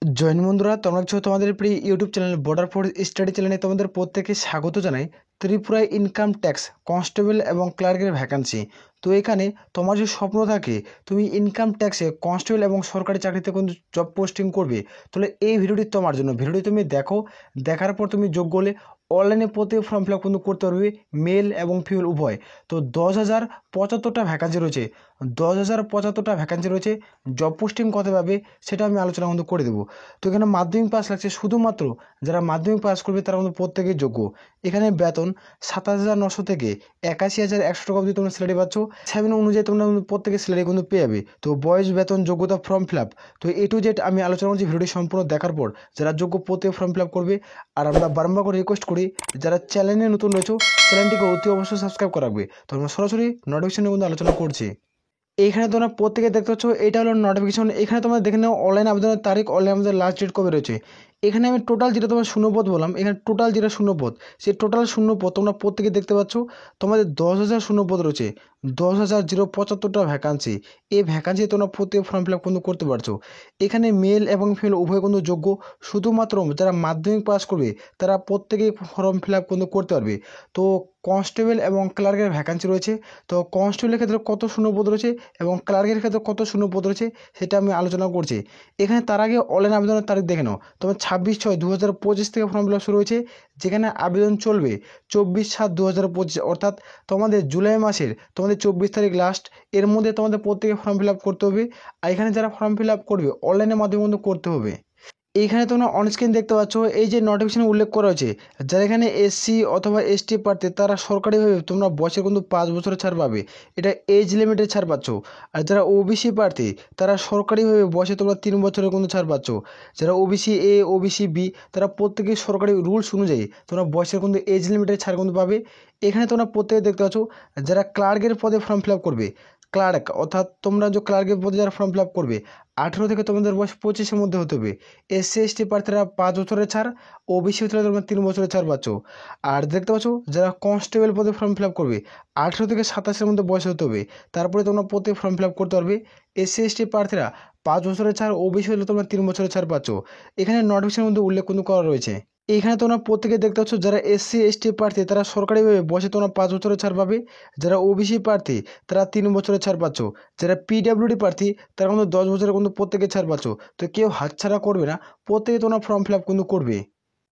Join বন্ধুরা, তোমরা হচ্ছে তোমাদের প্রিয় YouTube channel border force study চ্যানেলে তোমাদের প্রত্যেকে স্বাগত জানাই। ত্রিপুরায় ইনকাম ট্যাক্স কনস্টেবল এবং ক্লার্কের ভ্যাকান্সি। তো এখানে তোমার যে স্বপ্ন থাকে তুমি ইনকাম ট্যাক্সে কনস্টেবল এবং সরকারি চাকরিতে কিন্তু জব পোস্টিং করবে, তাহলে এই ভিডিওটি তোমার জন্য। ভিডিওটি তুমি দেখো, দেখার পর তুমি যোগ্য হলে অনলাইনে প্রত্যেক ফর্ম ফিল আপ কিন্তু করতে পারবে, মেল এবং ফিমেল উভয়। তো 10,075টা ভ্যাকান্সি রয়েছে, 10,075টা ভ্যাকান্সি রয়েছে। জব পোস্টিং কত পাবে সেটা আমি আলোচনা কিন্তু করে দেবো। তো এখানে মাধ্যমিক পাস লাগছে, শুধুমাত্র যারা মাধ্যমিক পাস করবে তারা কিন্তু প্রত্যেকেই যোগ্য। এখানে বেতন 27,900 থেকে 81,100 টাকা অবধি তোমরা স্যালারি পাচ্ছ। 7 অনুযায়ী তোমরা কিন্তু প্রত্যেকে স্যালারি কিন্তু পেয়ে যাবে। তো বয়স, বেতন, যোগ্যতা, ফর্ম ফিল আপ, তো এ টু জেড আমি আলোচনা করছি ভিডিওটি সম্পূর্ণ দেখার পর। যারা যোগ্য প্রত্যেক ফর্ম ফিল আপ করবে। আর আমরা বারবার করে রিকোয়েস্ট করি, যারা চ্যানেলে নতুন রয়েছে চ্যানেলটিকে অতি অবশ্যই সাবস্ক্রাইব করা রাখবে। তো আমরা সরাসরি নোটিফিকেশনে কিন্তু আলোচনা করছি। এইখানে তোমরা প্রত্যেকে দেখতে পাচ্ছ, এটা হলো নোটিফিকেশন। এখানে তোমরা দেখে নাও অনলাইন আবেদনের তারিখ, অনলাইন আবেদনের লাস্ট ডেট কবে রয়েছে। এখানে আমি টোটাল যেটা তোমার শূন্যপদ বললাম, এখানে টোটাল যেটা শূন্যপদ, সেই টোটাল শূন্যপদ তোমরা প্রত্যেকে দেখতে পাচ্ছ। তোমাদের 10,000 শূন্যপদ রয়েছে, 10,075টা ভ্যাকান্সি। এই ভ্যাকান্সি তোমরা প্রত্যেক ফর্ম ফিল আপ কিন্তু করতে পারছো। এখানে মেল এবং ফিমেল উভয় কিন্তু যোগ্য। শুধুমাত্র যারা মাধ্যমিক পাস করবে তারা প্রত্যেকেই ফর্ম ফিল আপ কিন্তু করতে পারবে। তো কনস্টেবল এবং ক্লার্কের ভ্যাকান্সি রয়েছে। তো কনস্টেবলের ক্ষেত্রে কত শূন্যপদ রয়েছে এবং ক্লার্কের ক্ষেত্রে কত শূন্যপদ রয়েছে সেটা আমি আলোচনা করছি। এখানে তার আগে অনলাইন আবেদনের তারিখ দেখে নাও। তোমার 26/6/2025 থেকে ফর্ম ফিল আপ শুরু হয়েছে, যেখানে আবেদন চলবে 24/7/2025, অর্থাৎ তোমাদের জুলাই মাসের তোমাদের 24 তারিখ লাস্ট। এর মধ্যে তোমাদের প্রত্যেকে ফর্ম ফিল আপ করতে হবে। আর এখানে যারা ফর্ম ফিল আপ করবে অনলাইনের মাধ্যমে কিন্তু করতে হবে। এইখানে তোমরা অনস্ক্রিন দেখতে পাচ্ছ, এই যে নোটিফিকেশনে উল্লেখ করা হয়েছে, যারা এখানে এসসি অথবা এসটি প্রার্থী তারা সরকারিভাবে তোমরা বয়সে কিন্তু 5 বছরের ছাড় পাবে, এটা এজ লিমিটের ছাড় পাচ্ছ। আর যারা ওবিসি প্রার্থী তারা সরকারিভাবে বয়সে তোমরা 3 বছরের কিন্তু ছাড় পাচ্ছ। যারা ওবিসি এ, ওবিসি বি, তারা প্রত্যেকেই সরকারি রুলস অনুযায়ী তোমরা বয়সের কিন্তু এজ লিমিটের ছাড় কিন্তু পাবে। এখানে তোমরা প্রত্যেকে দেখতে পাচ্ছ, যারা ক্লার্কের পদে ফর্ম ফিল আপ করবে, ক্লার্ক অর্থাৎ তোমরা যে ক্লার্কের পদে যারা ফর্ম ফিল আপ করবে, 18 থেকে তোমাদের বয়স 25-এর মধ্যে হতে হবে। এসসি এসটি প্রার্থীরা 5 বছরের ছাড়, ওবিসি হতে তোমরা 3 বছরের ছাড় পাচ্ছ। আর দেখতে পাচ্ছ, যারা কনস্টেবল পদে ফর্ম ফিল আপ করবে 18 থেকে 27-এর মধ্যে বয়স হতে হবে, তারপরে তোমরা প্রত্যেক ফর্ম ফিল আপ করতে পারবে। এসসি এসটি প্রার্থীরা 5 বছরের ছাড়, ওবিসি হলে তোমরা 3 বছরের ছাড় পাচ্ছ। এখানে নোটিফিকেশনের মধ্যে উল্লেখ কিন্তু করা রয়েছে। এইখানে তোমরা প্রত্যেকে দেখতে পাচ্ছ, যারা এসসি এসটি প্রার্থী তারা সরকারিভাবে বয়সে তোমরা 5 বছরের ছাড় পাবে। যারা ওবিসি প্রার্থী তারা 3 বছরের ছাড় পাচ্ছ। যারা পিডাব্লিউডি প্রার্থী তারা কিন্তু 10 বছরের কিন্তু প্রত্যেকে ছাড় পাচ্ছ। তো কেউ হাতছাড়া করবে না, প্রত্যেকে তোমরা ফর্ম ফিল আপ কিন্তু করবে।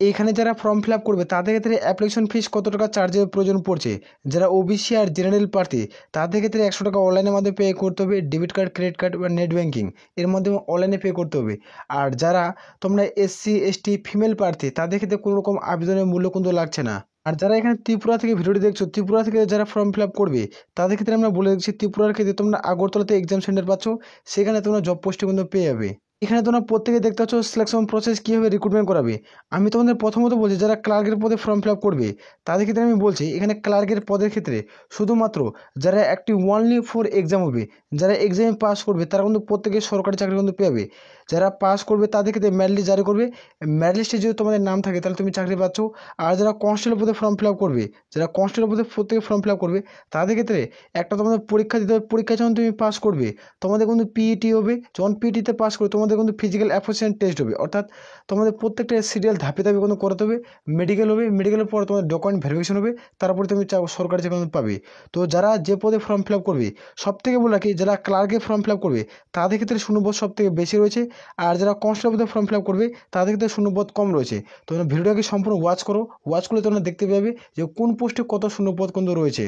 এইখানে যারা ফর্ম ফিল আপ করবে তাদের ক্ষেত্রে অ্যাপ্লিকেশন ফিস কত টাকা চার্জের প্রয়োজন পড়ছে। যারা ওবিসি আর জেনারেল প্রার্থী তাদের ক্ষেত্রে 100 টাকা অনলাইনের মাধ্যমে পে করতে হবে, ডেবিট কার্ড, ক্রেডিট কার্ড বা নেট ব্যাঙ্কিং এর মাধ্যমে অনলাইনে পে করতে হবে। আর যারা তোমরা এসসি এসটি ফিমেল প্রার্থী তাদের ক্ষেত্রে কোনো রকম আবেদনের মূল্য কিন্তু লাগছে না। আর যারা এখানে ত্রিপুরা থেকে ভিডিওটি দেখছো, ত্রিপুরা থেকে যারা ফর্ম ফিল আপ করবে তাদের ক্ষেত্রে আমরা বলে দিচ্ছি, ত্রিপুরার ক্ষেত্রে তোমরা আগরতলাতে এক্সাম সেন্টার পাচ্ছ, সেখানে তোমরা জব পোস্টে কিন্তু পেয়ে যাবে। এখানে তোমরা প্রত্যেকে দেখতে পাচ্ছ সিলেকশন প্রসেস কীভাবে রিক্রুটমেন্ট করাবে। আমি তোমাদের প্রথমত বলছি, যারা ক্লার্কের পদে ফর্ম ফিল আপ করবে তাদের ক্ষেত্রে আমি বলছি, এখানে ক্লার্কের পদের ক্ষেত্রে শুধুমাত্র যারা একটি ওনলি ফর এক্সাম হবে, যারা এক্সামে পাস করবে তারা কিন্তু প্রত্যেকে সরকারি চাকরি কিন্তু পেয়ে যাবে। যারা পাস করবে তাদের ক্ষেত্রে মেরিট লিস্ট জারি করবে, মেরিট লিস্টে যদি তোমাদের নাম থাকে তাহলে তুমি চাকরি পাচ্ছ। আর যারা কনস্টেবল পদে ফর্ম ফিল আপ করবে, যারা কনস্টেবল পদে প্রত্যেকে ফর্ম ফিল আপ করবে তাদের ক্ষেত্রে একটা তোমাদের পরীক্ষা দিতে হবে। পরীক্ষা যখন তুমি পাস করবে তোমাদের কিন্তু পিইটি হবে, যখন পিইটিতে পাস করবে তোমাদের কিন্তু ফিজিক্যাল অ্যাফিসিয়েন্ট টেস্ট হবে, অর্থাৎ তোমাদের প্রত্যেকটা সিরিয়াল ধাপে ধাপে কিন্তু করাতে হবে। মেডিকেল হবে, মেডিকেলের পর তোমাদের ডকুমেন্ট ভেরিফিকেশন হবে, তারপরে তুমি সরকারি চাকরি পাবে। তো যারা যে পদে ফর্ম ফিল আপ করবে, সব থেকে বলে রাখি, যারা ক্লার্কে ফর্ম ফিল আপ করবে তাদের ক্ষেত্রে শূন্যপদ সব থেকে বেশি রয়েছে। আর যারা কনস্টেবল পদে ফর্ম ফিল আপ করবে তাদের ক্ষেত্রে শূন্যপদ কম রয়েছে। তোমরা ভিডিওটাকে সম্পূর্ণ ওয়াচ করো, ওয়াচ করলে তোমরা দেখতে পাবে যে কোন পোস্টে কত শূন্যপদ কিন্তু রয়েছে।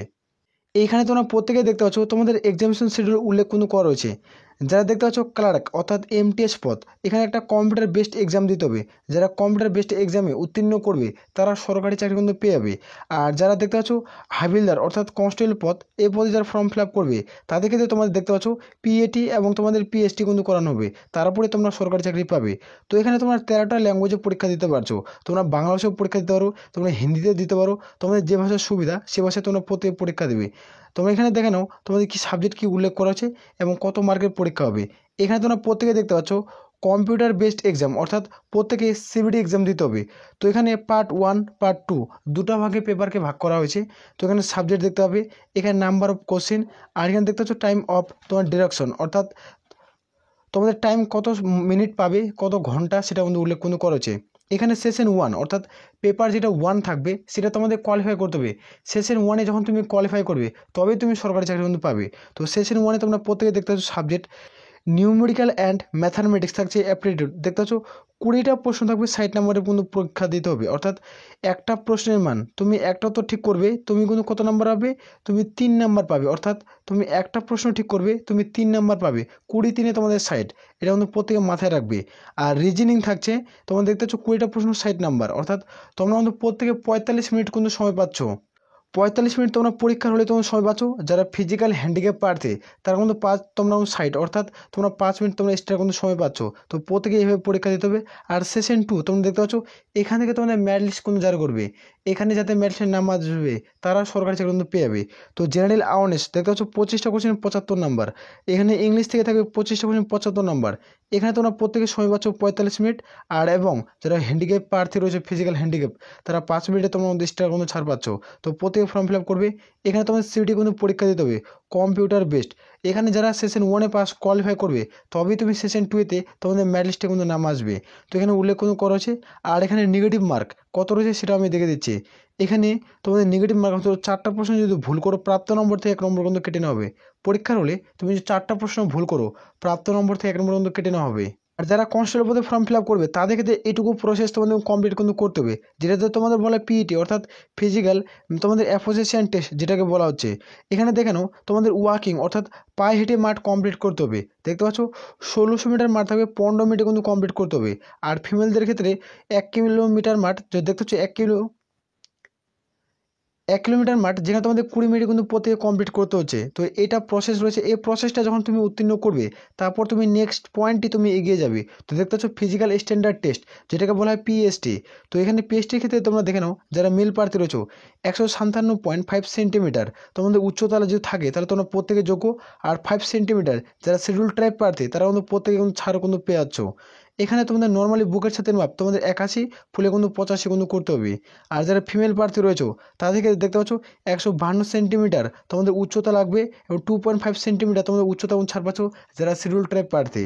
এইখানে তোমরা প্রত্যেকেই দেখতে পাচ্ছ তোমাদের এক্সামিনেশন শিডিউল উল্লেখ কিন্তু করা রয়েছে। যারা দেখতে পাচ্ছ ক্লার্ক অর্থাৎ এমটিএস পদ, এখানে একটা কম্পিউটার বেসড এক্সাম দিতে হবে। যারা কম্পিউটার বেসড এক্সামে উত্তীর্ণ করবে তারা সরকারি চাকরি কিন্তু পেয়ে যাবে। আর যারা দেখতে পাচ্ছ হাবিলদার অর্থাৎ কনস্টেবল পদ, এই পদে যারা ফর্ম ফিল আপ করবে তাদের ক্ষেত্রে তোমাদের দেখতে পাচ্ছ পিএটি এবং তোমাদের পিএসটি কিন্তু করানো হবে, তারপরে তোমরা সরকারি চাকরি পাবে। তো এখানে তোমরা 13টা ল্যাঙ্গুয়েজে পরীক্ষা দিতে পারছো। তোমরা বাংলা ভাষায় পরীক্ষা দিতে পারো, তোমরা হিন্দিতে দিতে পারো, তোমাদের যে ভাষার সুবিধা সে ভাষায় তোমরা প্রত্যেক পরীক্ষা দেবে। তোমরা এখানে দেখে নাও তোমাদের কী সাবজেক্ট কী উল্লেখ করা আছে এবং কত মার্কের পরীক্ষা হবে। এখানে তোমরা প্রত্যেকে দেখতে পাচ্ছ কম্পিউটার বেসড এক্সাম, অর্থাৎ প্রত্যেকে সিবিটি এক্সাম দিতে হবে। তো এখানে পার্ট 1 পার্ট 2 দুটো ভাগে পেপারকে ভাগ করা হয়েছে। তো এখানে সাবজেক্ট দেখতে হবে, এখানে নাম্বার অফ কোশ্চেন, আর এখানে দেখতে পাচ্ছ টাইম অফ তোমার ডিরেকশন, অর্থাৎ তোমাদের টাইম কত মিনিট পাবে, কত ঘন্টা, সেটা কিন্তু উল্লেখ কিন্তু করেছে। এখানে সেশন 1 অর্থাৎ পেপার যেটা 1 থাকবে সেটা তোমাদের কোয়ালিফাই করতে হবে। সেশন 1-এ যখন তুমি কোয়ালিফাই করবে তবেই তুমি সরকারি চাকরি কিন্তু পাবে। তো সেশন 1-এ তোমরা প্রত্যেকে দেখতে পাচ্ছ সাবজেক্ট নিউমেরিক্যাল অ্যান্ড ম্যাথামেটিক্স থাকছে, অ্যাপটিটিউড দেখতে পাচ্ছ 20টা প্রশ্ন থাকবে, 60 নম্বরের কিন্তু পরীক্ষা দিতে হবে। অর্থাৎ একটা প্রশ্নের মান তুমি একটা তো ঠিক করবে, তুমি কিন্তু কত নাম্বার পাবে, তুমি 3 নাম্বার পাবে। অর্থাৎ তুমি একটা প্রশ্ন ঠিক করবে, তুমি 3 নাম্বার পাবে, 20 তোমাদের 60, এটা কিন্তু প্রত্যেকে মাথায় রাখবে। আর রিজনিং থাকছে তোমরা দেখতে পাচ্ছ 20টা প্রশ্ন 60 নাম্বার, অর্থাৎ তোমরা কিন্তু প্রত্যেকে 45 মিনিট কিন্তু সময় পাচ্ছ। 45 মিনিট তোমরা পরীক্ষার হলে তোমরা সময় বাঁচো। যারা ফিজিক্যাল হ্যান্ডিক্যাপ প্রার্থী তারা কিন্তু তোমরা 60, অর্থাৎ তোমরা 5 মিনিট তোমরা এক্সট্রা কিন্তু সময় পাচ্ছ। তো প্রত্যেকে এইভাবে পরীক্ষা দিতে হবে। আর সেশন 2 তোমরা দেখতে পাচ্ছ এখান থেকে তোমাদের মেরিট লিস্ট কিন্তু জারি করবে, এখানে যাতে মেরিট লিস্টের নাম আসবে তারা সরকারি চাকরি কিন্তু পেয়ে যাবে। তো জেনারেল অ্যাওয়ারনেস দেখতে পাচ্ছ 25টা কোশ্চেন 75 নাম্বার, এখানে ইংলিশ থেকে থাকবে 25টা কোশ্চেন 75 নাম্বার, এখানে তোমরা প্রত্যেকে সময় পাচ্ছ 45 মিনিট। আর এবং যারা হ্যান্ডিক্যাপ প্রার্থী রয়েছে ফিজিক্যাল হ্যান্ডিক্যাপ তারা 5 মিনিটে তোমরা এক্সট্রা কিন্তু ছাড় পাচ্ছ। তো প্রত্যেকে ফর্ম ফিল আপ করবে। এখানে তোমাদের সিটি কিন্তু পরীক্ষা দিতে হবে কম্পিউটার বেসড। এখানে যারা সেশন 1-এ পাস কোয়ালিফাই করবে তবেই তুমি সেশন 2-এতে তোমাদের মেরিট লিস্টে কিন্তু নাম আসবে। তো এখানে উল্লেখ কিন্তু করা হয়েছে। আর এখানে নেগেটিভ মার্ক কত রয়েছে সেটা আমি দেখে দিচ্ছি। এখানে তোমাদের নেগেটিভ মার্ক হচ্ছে 4টা প্রশ্ন যদি ভুল করো প্রাপ্ত নম্বর থেকে 1 নম্বর কিন্তু কেটে নেওয়া হবে। পরীক্ষার হলে তুমি যদি 4টা প্রশ্ন ভুল করো প্রাপ্ত নম্বর থেকে 1 নম্বর কিন্তু কেটে নেওয়া হবে। আর যারা কনস্টেবল পদে ফর্ম ফিল আপ করবে তাদের ক্ষেত্রে এইটুকু প্রসেস তোমাদের কমপ্লিট কিন্তু করতে হবে, যেটাতে তোমাদের বলা পিইটি অর্থাৎ ফিজিক্যাল তোমাদের অ্যাপোজিশন টেস্ট যেটাকে বলা হচ্ছে। এখানে দেখে নাও তোমাদের ওয়াকিং অর্থাৎ পায়ে হেঁটে মাঠ কমপ্লিট করতে হবে। দেখতে পাচ্ছ 1600 মিটার মাঠ থাকবে, 15 মিনিটে কিন্তু কমপ্লিট করতে হবে। আর ফিমেলদের ক্ষেত্রে 1 কিলোমিটার মাঠ দেখতে পাচ্ছ 1 কিলোমিটার মাঠ যেখানে তোমাদের 20 মিনিট কিন্তু প্রত্যেকে কমপ্লিট করতে হচ্ছে। তো এটা প্রসেস রয়েছে, এই প্রসেসটা যখন তুমি উত্তীর্ণ করবে তারপর তুমি নেক্সট পয়েন্টটি তুমি এগিয়ে যাবে। তো দেখতে পাচ্ছ ফিজিক্যাল স্ট্যান্ডার্ড টেস্ট যেটাকে বলা হয় পিএসটি। তো এখানে পিএসটির ক্ষেত্রে তোমরা দেখে নাও যারা মেল প্রার্থী রয়েছে 157.5 সেন্টিমিটার তোমাদের উচ্চতা যদি থাকে তাহলে তোমরা প্রত্যেকে যোগ্য। আর 5 সেন্টিমিটার যারা শিডিউল ট্রাইব প্রার্থী তারা কিন্তু প্রত্যেকে কিন্তু ছাড় কিন্তু পেয়ে যাচ্ছ। এখানে তোমাদের নর্মালি বুকের সাথে মাপ তোমাদের 81 ফুলে কিন্তু 85 কিন্তু করতে হবে। আর যারা ফিমেল প্রার্থী রয়েছে তাদেরকে দেখতে পাচ্ছ 152 সেন্টিমিটার তোমাদের উচ্চতা লাগবে এবং 2.5 সেন্টিমিটার তোমাদের উচ্চতা এবং ছাড় পাচ্ছ যারা শিডিউল ট্রাইব প্রার্থী।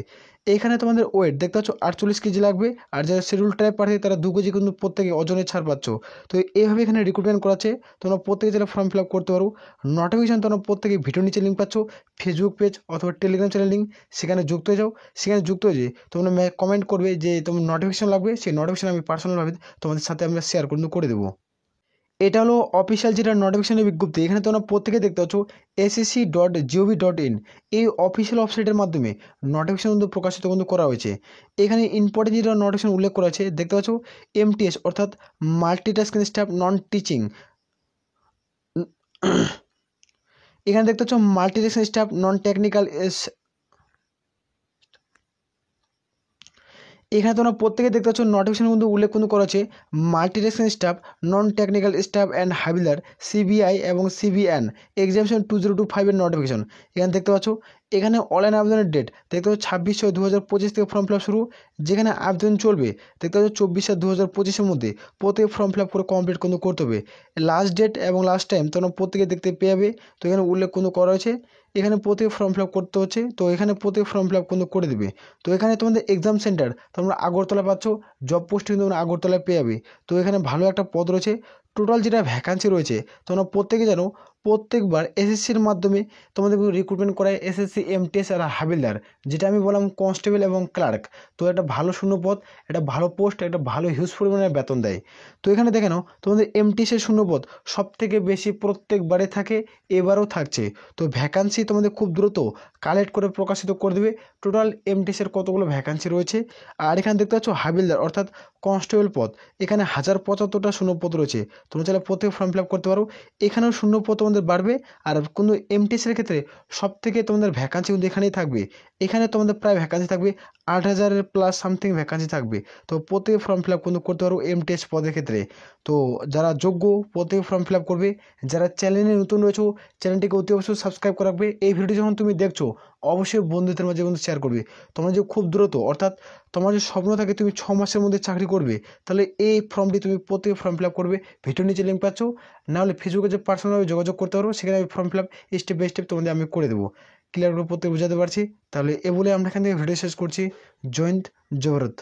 এইখানে তোমাদের ওয়েট দেখতে পাচ্ছ 48 কেজি লাগবে। আর যারা শিডিউল ট্রাইব প্রার্থী তারা 2 কেজি কিন্তু প্রত্যেকে ওজনে ছাড় পাচ্ছ। তো এইভাবে এখানে রিক্রুটমেন্ট করাচ্ছে, তোমরা প্রত্যেকে যারা ফর্ম ফিল আপ করতে পারো। নোটিফিকেশন তোমরা প্রত্যেকে ভিডিও নিচে লিঙ্ক পাচ্ছ, ফেসবুক পেজ অথবা টেলিগ্রাম চ্যানেল লিঙ্ক, সেখানে যুক্ত হয়ে যাও। সেখানে যুক্ত হয়ে যে তোমরা কমেন্ট করবে যে তোমার নোটিফিকেশন লাগবে, সেই নোটিফিকেশন আমি পার্সোনালভাবে তোমাদের সাথে আমরা শেয়ার কিন্তু করে দেবো। এটা হলো অফিসিয়াল যেটা নোটিফিকেশনের বিজ্ঞপ্তি। এখানে তোমরা প্রত্যেকে দেখতে পাচ্ছ sec.gov.in এই অফিসিয়াল ওয়েবসাইটের মাধ্যমে নোটিফিকেশন কিন্তু প্রকাশিত কিন্তু করা হয়েছে। এখানে ইম্পর্টেন্ট যেটা নোটিফিকেশন উল্লেখ করা আছে দেখতে পাচ্ছ MTS অর্থাৎ মাল্টিটাস্কিং স্টাফ নন টিচিং। এখানে দেখতে পাচ্ছ মাল্টিটাস্কিং স্টাফ নন টেকনিক্যাল। এখানে তোমরা প্রত্যেকে দেখতে পাচ্ছ নোটিফিকেশন কিন্তু উল্লেখ কিন্তু করা আছে multitasking staff non technical staff and হাবিলদার CBI এবং CBN এক্সামিনেশন 2025 এর নোটিফিকেশন। এখানে দেখতে পাচ্ছ এখানে অনলাইন আবেদনের ডেট দেখতে পাচ্ছ 26/6/2025 থেকে ফর্ম ফিল আপ শুরু, যেখানে আবেদন চলবে দেখতে পাচ্ছ 24/6/2025 মধ্যে প্রত্যেকে ফর্ম ফিল আপ করে কমপ্লিট কিন্তু করতে হবে। লাস্ট ডেট এবং লাস্ট টাইম তোমরা প্রত্যেকে দেখতে পেয়ে যাবে। তো এখানে উল্লেখ কিন্তু করা হয়েছে, এখানে প্রত্যেকে ফর্ম ফিল আপ করতে হচ্ছে। তো এখানে প্রত্যেকে ফর্ম ফিল আপ কিন্তু করে দেবে। তো এখানে তোমাদের এক্সাম সেন্টার তোমরা আগরতলা পাচ্ছ, জব পোস্টিং তোমরা আগরতলায় পেয়ে যাবে। তো এখানে ভালো একটা পদ রয়েছে। টোটাল যেটা ভ্যাকান্সি রয়েছে তোমরা প্রত্যেকে জানো প্রত্যেকবার SSCর মাধ্যমে তোমাদের রিক্রুটমেন্ট করায় SSC MTS আর হাবিলদার, যেটা আমি বললাম কনস্টেবল এবং ক্লার্ক। তো একটা ভালো শূন্যপদ, একটা ভালো পোস্ট, একটা ভালো হিউজ পরিমাণের বেতন দেয়। তো এখানে দেখে নাও তোমাদের MTSের শূন্যপদ সব থেকে বেশি প্রত্যেকবারে থাকে, এবারও থাকছে। তো ভ্যাকান্সি তোমাদের খুব দ্রুত কালেক্ট করে প্রকাশিত করে দেবে টোটাল MTSের কতগুলো ভ্যাকান্সি রয়েছে। আর এখানে দেখতে পাচ্ছ হাবিলদার অর্থাৎ কনস্টেবল পদ, এখানে 1075টা শূন্যপদ রয়েছে। তোমরা চাইলে প্রত্যেক ফর্ম ফিল আপ করতে পারো। এখানেও শূন্যপদ তোমাদের বাড়বে। আর কিন্তু MTSের ক্ষেত্রে সব থেকে তোমাদের ভ্যাকান্সি কিন্তু এখানেই থাকবে। এখানে তোমাদের প্রায় ভ্যাকান্সি থাকবে 8000-এর প্লাস সামথিং ভ্যাকান্সি থাকবে। তো প্রত্যেকে ফর্ম ফিল আপ কিন্তু করতে পারো MTS পদের ক্ষেত্রে। তো যারা যোগ্য প্রত্যেকে ফর্ম ফিল আপ করবে। যারা চ্যানেলে নতুন রয়েছে চ্যানেলটিকে অতি অবশ্যই সাবস্ক্রাইব করে রাখবে। এই ভিডিও যখন তুমি দেখছো অবশ্যই বন্ধুদের মাঝে কিন্তু শেয়ার করবে। তোমরা যে খুব দ্রুত অর্থাৎ তোমার যে স্বপ্ন থাকে তুমি 6 মাসের মধ্যে চাকরি করবে, তাহলে এই ফর্মটি তুমি প্রত্যেকে ফর্ম ফিল আপ করবে। ভিডিও নিচে লিঙ্ক পাচ্ছ, নাহলে ফেসবুকে যে পার্সোনালভাবে যোগাযোগ করতে পারো, সেখানে আমি form fill up step by step তোমাদের আমি করে দেবো। ক্লিয়ার করে প্রত্যেক বোঝাতে পারছি। তাহলে এ বলে আমরা এখান থেকে ভিডিও শেষ করছি। জয় হিন্দ, জয় ভারত।